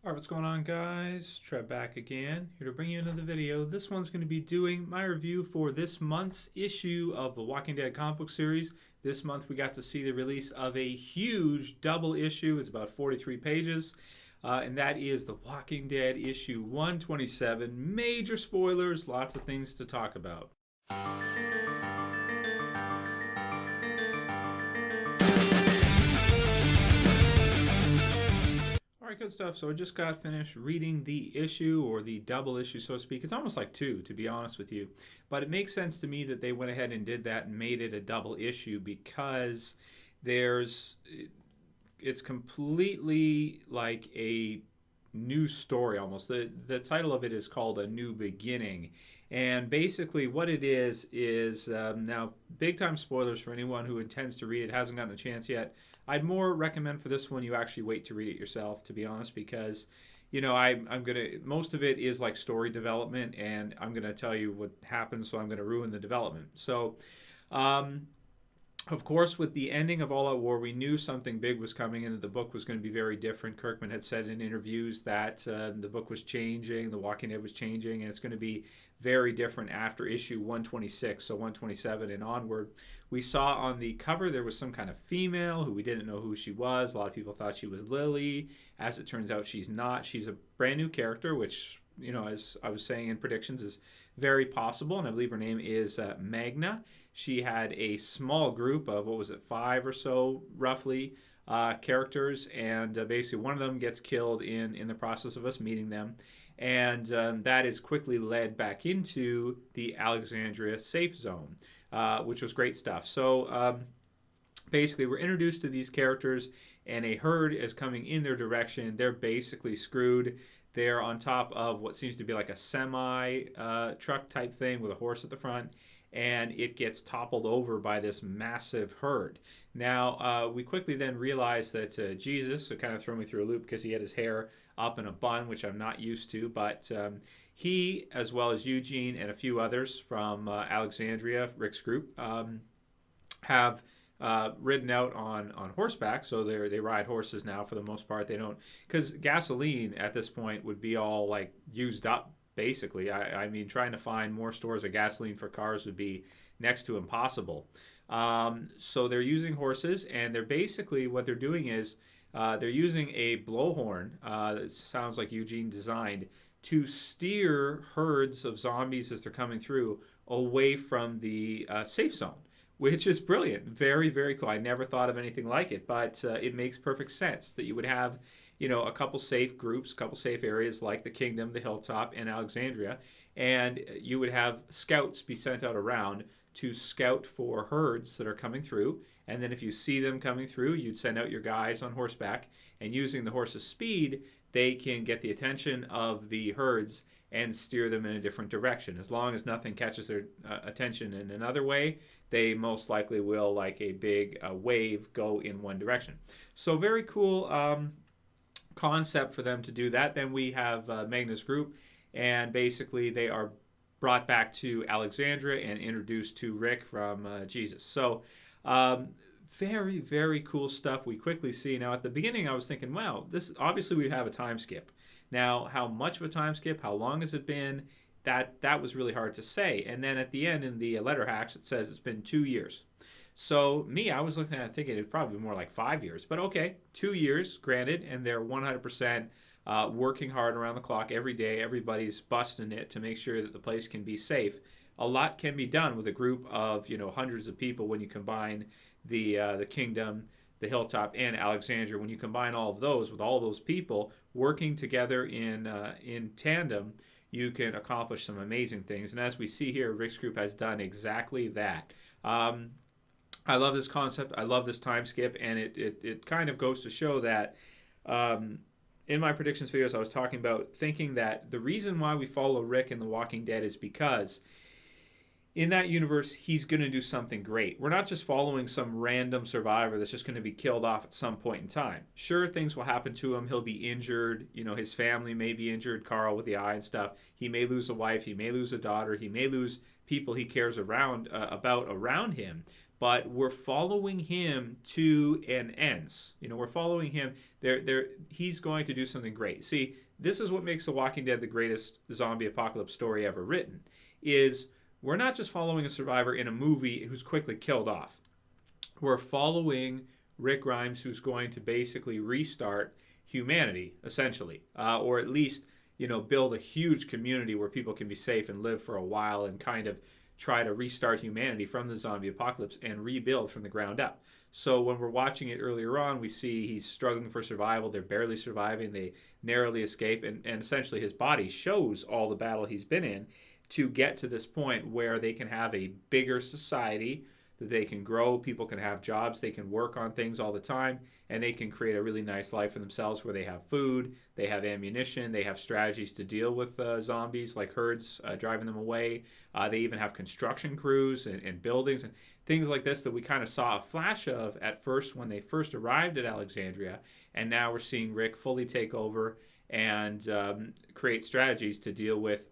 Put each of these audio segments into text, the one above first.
Alright, what's going on, guys? Trev back again, here to bring you another video. This one's going to be doing my review for this month's issue of the Walking Dead comic book series. This month we got to see the release of a huge double issue. It's about 43 pages, and that is the Walking Dead issue 127. Major spoilers, lots of things to talk about. Alright, good stuff. So I just got finished reading the issue, or the double issue, so to speak. It's almost like two, to be honest with you. But it makes sense to me that they went ahead and did that and made it a double issue because it's completely like a new story almost. The title of it is called A New Beginning. And basically what it is now big time spoilers for anyone who intends to read it, hasn't gotten a chance yet. I'd more recommend for this one you actually wait to read it yourself, to be honest, because I'm gonna, most of it is like story development, and I'm gonna tell you what happens, so I'm gonna ruin the development. So of course, with the ending of All Out War, we knew something big was coming and that the book was going to be very different. Kirkman had said in interviews that the book was changing, The Walking Dead was changing, and it's going to be very different after issue 126, so 127 and onward. We saw on the cover there was some kind of female who we didn't know who she was. A lot of people thought she was Lily. As it turns out, she's not. She's a brand new character, which, as I was saying in predictions, is very possible, and I believe her name is Magna. She had a small group of, 5 or so, roughly, characters, and basically one of them gets killed in the process of us meeting them, and that is quickly led back into the Alexandria safe zone, which was great stuff. So basically we're introduced to these characters, and a herd is coming in their direction. They're basically screwed. They're on top of what seems to be like a semi truck type thing with a horse at the front, and it gets toppled over by this massive herd. Now, we quickly then realize that Jesus, so kind of threw me through a loop because he had his hair up in a bun, which I'm not used to, but he, as well as Eugene and a few others from Alexandria, Rick's group, have ridden out on horseback. So they ride horses now for the most part. They don't, because gasoline at this point would be all like used up basically. I mean, trying to find more stores of gasoline for cars would be next to impossible. So they're using horses, and they're basically, what they're doing is they're using a blowhorn that sounds like Eugene designed to steer herds of zombies as they're coming through away from the safe zone, which is brilliant. Very, very cool. I never thought of anything like it, but it makes perfect sense that you would have, a couple safe groups, a couple safe areas like the Kingdom, the Hilltop, and Alexandria, and you would have scouts be sent out around to scout for herds that are coming through, and then if you see them coming through, you'd send out your guys on horseback, and using the horse's speed, they can get the attention of the herds and steer them in a different direction. As long as nothing catches their attention in another way, they most likely will, like a big wave, go in one direction. So very cool concept for them to do that. Then we have Magna's group, and basically they are brought back to Alexandria and introduced to Rick from Jesus. So very, very cool stuff we quickly see. Now at the beginning I was thinking, wow, this obviously we have a time skip. Now how much of a time skip, how long has it been, that was really hard to say. And then at the end in the letter hacks it says it's been 2 years. So I was looking at it thinking it'd probably be more like 5 years. But okay, 2 years, granted, and they're 100% working hard around the clock every day. Everybody's busting it to make sure that the place can be safe. A lot can be done with a group of hundreds of people when you combine the Kingdom, the Hilltop, and Alexandria. When you combine all of those with all those people working together in tandem, you can accomplish some amazing things. And as we see here, Rick's group has done exactly that. I love this concept. I love this time skip, and it kind of goes to show that in my predictions videos I was talking about thinking that the reason why we follow Rick in The Walking Dead is because in that universe he's going to do something great. We're not just following some random survivor that's just going to be killed off at some point in time. Sure, things will happen to him. He'll be injured. His family may be injured, Carl with the eye and stuff. He may lose a wife. He may lose a daughter. He may lose people he cares about around him. but we're following him to an ends. We're following him. He's going to do something great. See, this is what makes The Walking Dead the greatest zombie apocalypse story ever written, is we're not just following a survivor in a movie who's quickly killed off. We're following Rick Grimes, who's going to basically restart humanity, essentially, or at least, build a huge community where people can be safe and live for a while and kind of try to restart humanity from the zombie apocalypse and rebuild from the ground up. So when we're watching it earlier on, we see he's struggling for survival. They're barely surviving. They narrowly escape. And essentially his body shows all the battle he's been in to get to this point where they can have a bigger society, that they can grow, people can have jobs, they can work on things all the time, and they can create a really nice life for themselves where they have food, they have ammunition, they have strategies to deal with zombies like herds driving them away. They even have construction crews and buildings and things like this that we kind of saw a flash of at first when they first arrived at Alexandria, and now we're seeing Rick fully take over and create strategies to deal with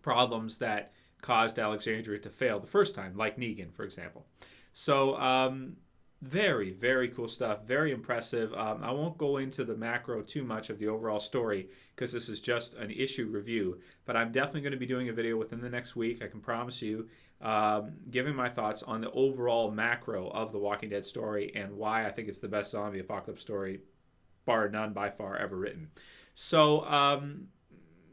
problems that caused Alexandria to fail the first time, like Negan, for example. So very, very cool stuff. Very impressive. I won't go into the macro too much of the overall story because this is just an issue review, but I'm definitely going to be doing a video within the next week, I can promise you, giving my thoughts on the overall macro of the Walking Dead story and why I think it's the best zombie apocalypse story, bar none, by far, ever written. So,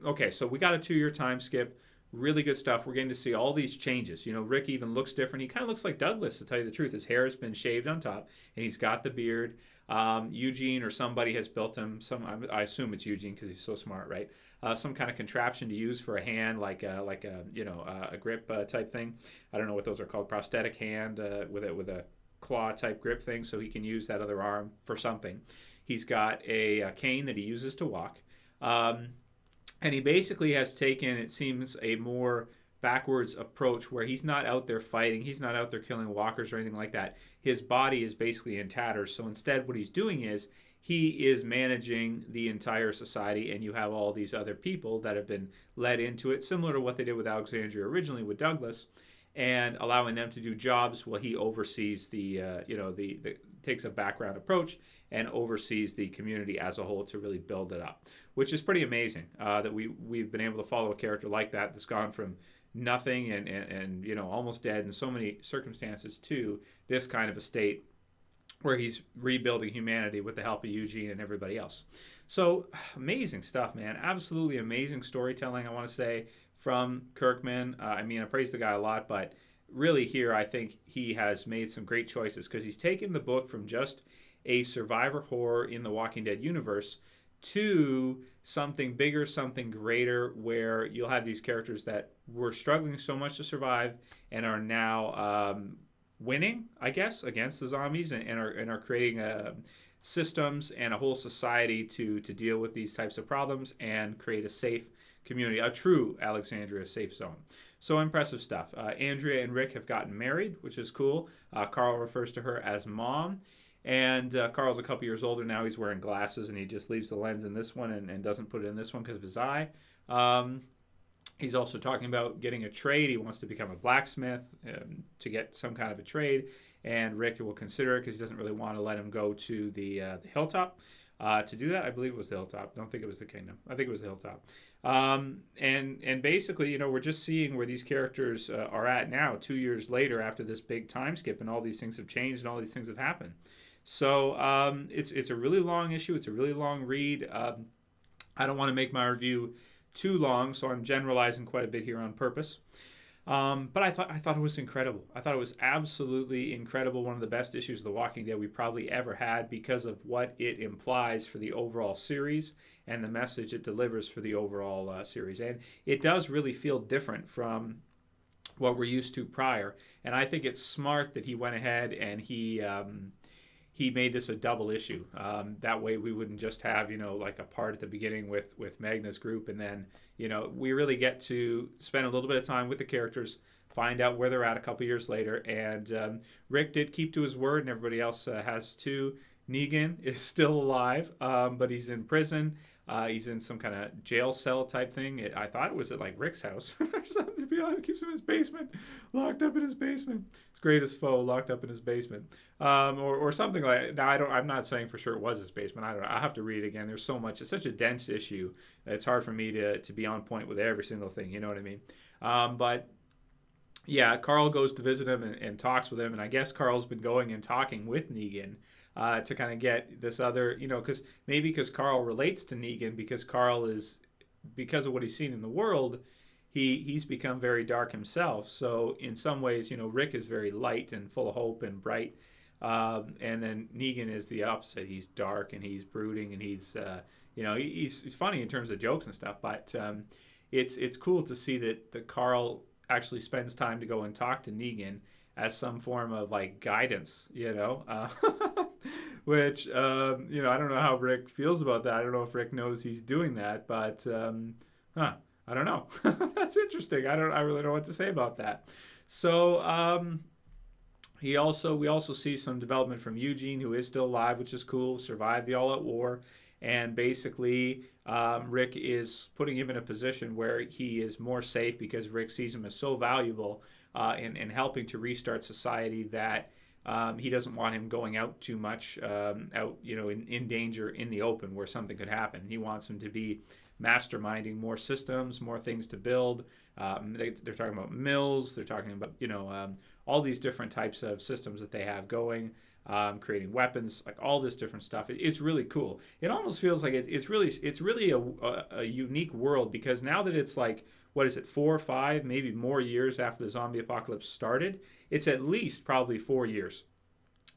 okay, so we got a 2-year time skip. Really good stuff. We're getting to see all these changes. Rick even looks different. He kind of looks like Douglas, to tell you the truth. His hair has been shaved on top, and he's got the beard. Eugene or somebody has built him I assume it's Eugene because he's so smart, right? Some kind of contraption to use for a hand, like a grip type thing. I don't know what those are called. Prosthetic hand with a claw type grip thing, so he can use that other arm for something. He's got a cane that he uses to walk. And he basically has taken, it seems, a more backwards approach where he's not out there fighting. He's not out there killing walkers or anything like that. His body is basically in tatters. So instead what he's doing is he is managing the entire society, and you have all these other people that have been led into it, similar to what they did with Alexandria originally with Douglas, and allowing them to do jobs while he oversees takes a background approach and oversees the community as a whole to really build it up, which is pretty amazing that we've been able to follow a character like that that's gone from nothing and almost dead in so many circumstances to this kind of a state where he's rebuilding humanity with the help of Eugene and everybody else. So amazing stuff, man. Absolutely amazing storytelling, I want to say, from Kirkman. I praise the guy a lot, but really here I think he has made some great choices because he's taken the book from just a survivor horror in the Walking Dead universe to something bigger, something greater, where you'll have these characters that were struggling so much to survive and are now winning, I guess, against the zombies and are creating systems and a whole society to deal with these types of problems and create a safe community, a true Alexandria safe zone. So impressive stuff. Andrea and Rick have gotten married, which is cool. Carl refers to her as Mom. And Carl's a couple years older now. He's wearing glasses, and he just leaves the lens in this one and doesn't put it in this one because of his eye. He's also talking about getting a trade. He wants to become a blacksmith to get some kind of a trade. And Rick will consider it because he doesn't really want to let him go to the hilltop. To do that, I believe it was the hilltop. Don't think it was the kingdom. I think it was the hilltop. And basically, we're just seeing where these characters are at now, 2 years later after this big time skip, and all these things have changed and all these things have happened. So it's a really long issue. It's a really long read. I don't want to make my review too long, so I'm generalizing quite a bit here on purpose. But I thought it was incredible. I thought it was absolutely incredible. One of the best issues of The Walking Dead we probably ever had because of what it implies for the overall series and the message it delivers for the overall series. And it does really feel different from what we're used to prior. And I think it's smart that he went ahead and he made this a double issue. That way we wouldn't just have, like a part at the beginning with Magna's group, and then, we really get to spend a little bit of time with the characters, find out where they're at a couple years later. And Rick did keep to his word, and everybody else has too. Negan is still alive, but he's in prison. He's in some kind of jail cell type thing. I thought it was at like Rick's house or something, to be honest. Keeps him in his basement, locked up in his basement. His greatest foe, locked up in his basement, or something like. Now I'm not saying for sure it was his basement. I don't know. I have to read it again. There's so much. It's such a dense issue that it's hard for me to be on point with every single thing. You know what I mean? But yeah, Carl goes to visit him and talks with him, and I guess Carl's been going and talking with Negan to kind of get this other, because Carl relates to Negan because Carl is, because of what he's seen in the world, he's become very dark himself. So in some ways, Rick is very light and full of hope and bright, and then Negan is the opposite. He's dark and he's brooding and he's funny in terms of jokes and stuff, but it's cool to see that Carl actually spends time to go and talk to Negan as some form of like guidance, which I don't know how Rick feels about that. I don't know if Rick knows he's doing that, but I don't know. That's interesting. I really don't know what to say about that. So we also see some development from Eugene, who is still alive, which is cool. Survived the all-out war, and basically Rick is putting him in a position where he is more safe because Rick sees him as so valuable in helping to restart society that he doesn't want him going out too much, in danger in the open where something could happen. He wants him to be masterminding more systems, more things to build. They're talking about mills. They're talking about all these different types of systems that they have going. Creating weapons, like all this different stuff. It's really cool. It almost feels like it's really a unique world, because now that it's like, what is it, 4 or 5, maybe more years after the zombie apocalypse started, it's at least probably 4 years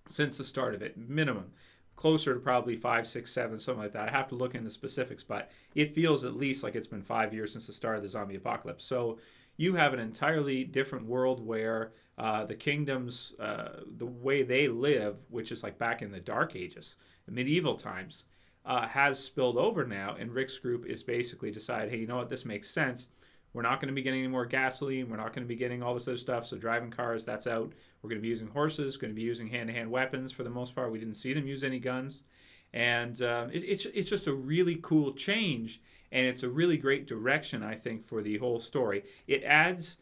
since the start of it, minimum. Closer to probably 5, 6, 7, something like that. I have to look into specifics, but it feels at least like it's been 5 years since the start of the zombie apocalypse. So you have an entirely different world where the kingdoms, the way they live, which is like back in the Dark Ages, medieval times, has spilled over now, and Rick's group is basically decided, hey, you know what, this makes sense. We're not going to be getting any more gasoline. We're not going to be getting all this other stuff. So driving cars, that's out. We're going to be using horses, going to be using hand-to-hand weapons for the most part. We didn't see them use any guns. And it's just a really cool change, and it's a really great direction, I think, for the whole story. It adds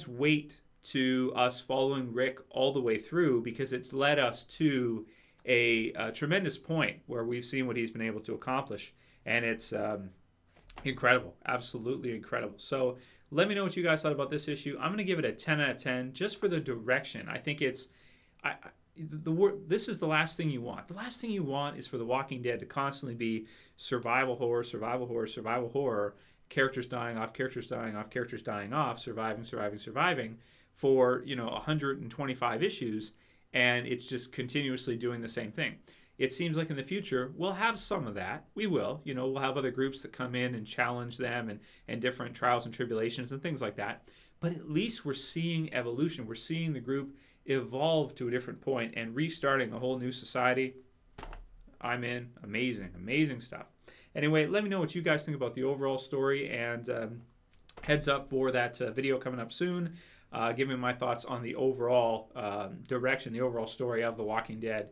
weight to us following Rick all the way through, because it's led us to a tremendous point where we've seen what he's been able to accomplish. And it's incredible, absolutely incredible. So let me know what you guys thought about this issue. I'm going to give it a 10 out of 10 just for the direction. I think it's this is the last thing you want. The last thing you want is for The Walking Dead to constantly be survival horror, survival horror, survival horror, characters dying off, characters dying off, characters dying off, surviving for 125 issues, and it's just continuously doing the same thing. It seems like in the future we'll have some of that. We will. We'll have other groups that come in and challenge them, and different trials and tribulations and things like that. But at least we're seeing evolution. We're seeing the group evolve to a different point and restarting a whole new society. I'm in. Amazing stuff. Anyway, let me know what you guys think about the overall story, and heads up for that video coming up soon. Give me my thoughts on the overall direction, the overall story of The Walking Dead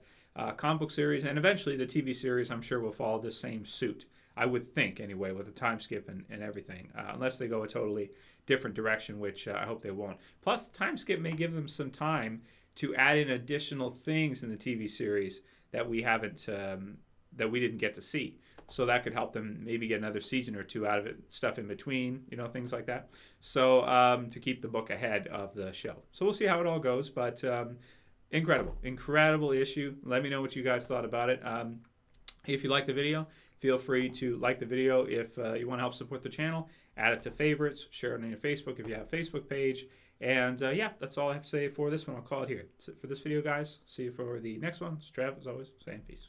comic book series, and eventually the TV series, I'm sure, will follow the same suit. I would think, anyway, with the time skip and everything, unless they go a totally different direction, which I hope they won't. Plus, the time skip may give them some time to add in additional things in the TV series that we haven't, that we didn't get to see. So that could help them maybe get another season or two out of it, stuff in between, things like that. So to keep the book ahead of the show. So we'll see how it all goes, but incredible issue. Let me know what you guys thought about it. If you like the video, feel free to like the video. If you want to help support the channel, add it to favorites, share it on your Facebook if you have a Facebook page. And that's all I have to say for this one. I'll call it here. That's it for this video, guys. See you for the next one. It's Trev, as always, saying peace.